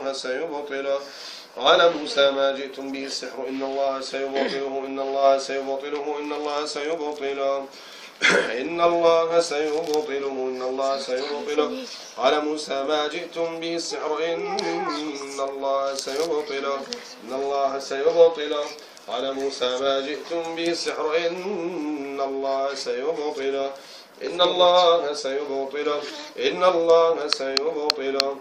الله سيبطله. قال موسى ما جئتم به السحر إن الله سيبطله إن الله سيبطله إن الله سيبطله إن الله سيبطله إن الله سيبطله. قال موسى ما جئتم به السحر إن الله سيبطله إن الله سيبطله. قال موسى ما جئتم به السحر إن الله سيبطله إن الله سيبطله إن الله سيبطله.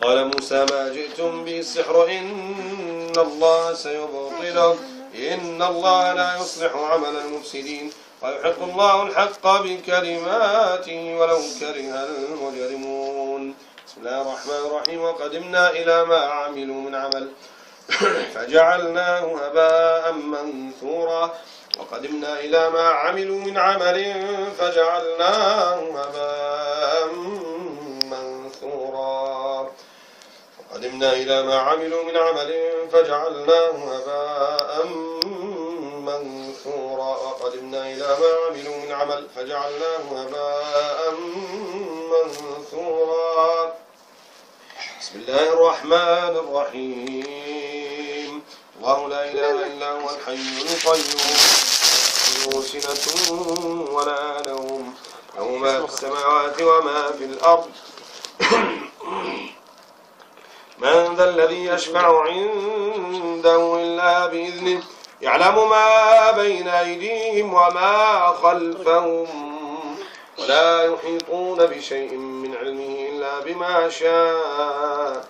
قال موسى ما جئتم به السحر إن الله سيبطله إن الله لا يصلح عمل المفسدين ويحق الله الحق بكلماته ولو كره المجرمون. بسم الله الرحمن الرحيم. وقدمنا إلى ما عملوا من عمل فجعلناه هباء منثورا. وقدمنا إلى ما عملوا من عمل فجعلناه هباء منثورا. وقدمنا إلى ما عملوا من عمل فجعلناه هباء منثورا. وقدمنا إلى ما عملوا من عمل فجعلناه هباء منثورا. بسم الله الرحمن الرحيم. الله لا إله إلا هو الحي القيوم لا سنة ولا نوم له ما في السماوات وما في الأرض من ذا الذي يشفع عنده إلا بإذنه يعلم ما بين أيديهم وما خلفهم ولا يحيطون بشيء من علمه إلا بما شاء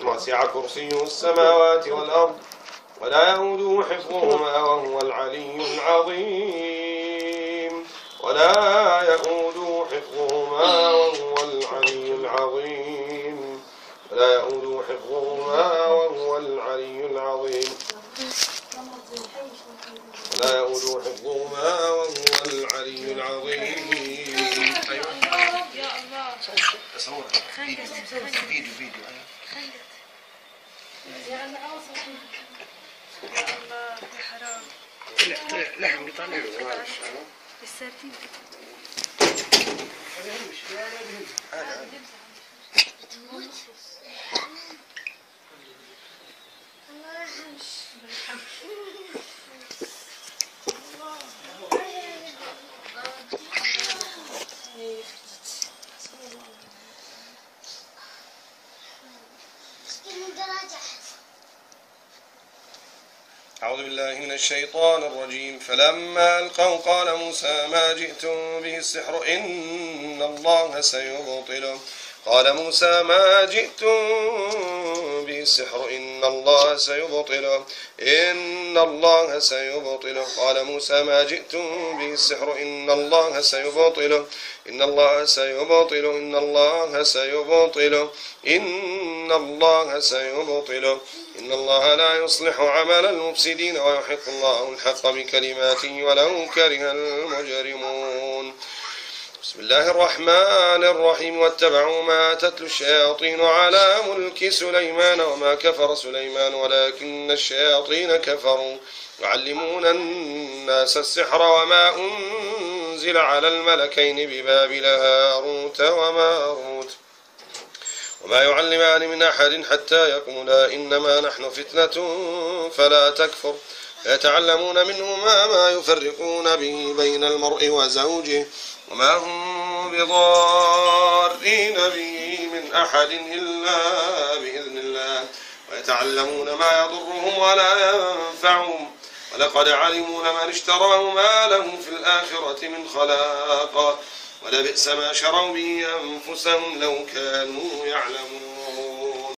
وسع كرسيه السماوات والأرض ولا يؤوده حفظهما وهو العلي العظيم ولا يؤوده حفظهما وهو العلي العظيم ولا يؤوده حفظهما وهو العلي العظيم ولا يؤوده حفظهما وهو العلي العظيم. أيوة يا الله أصورها فيديو يا الله حرام طلع لحم بيطلع السردين أعوذ بالله من الشيطان الرجيم. فلما ألقوا قال موسى ما جئتم به السحر إن الله سيبطله. قال موسى ما جئتم به السحر إن الله سيبطله إن الله سيبطله. قال موسى ما جئتم به السحر إن الله سيبطله إن الله سيبطله إن الله سيبطله إن الله سيبطله إن الله لا يصلح عمل المفسدين ويحق الله الحق بكلماته ولو كره المجرمون. بسم الله الرحمن الرحيم. واتبعوا ما تتلو الشياطين على ملك سليمان وما كفر سليمان ولكن الشياطين كفروا يعلمون الناس السحر وما أنزل على الملكين ببابل هاروت وماروت وما يعلمان من أحد حتى يقولا إنما نحن فتنة فلا تكفر فيتعلمون منهما ما يفرقون به بين المرء وزوجه وما هم بضارين به من أحد إلا بإذن الله ويتعلمون ما يضرهم ولا ينفعهم ولقد علموا لمن اشتراه ما له في الآخرة من خلاق ولبئس ما شروا به أنفسهم لو كانوا يعلمون.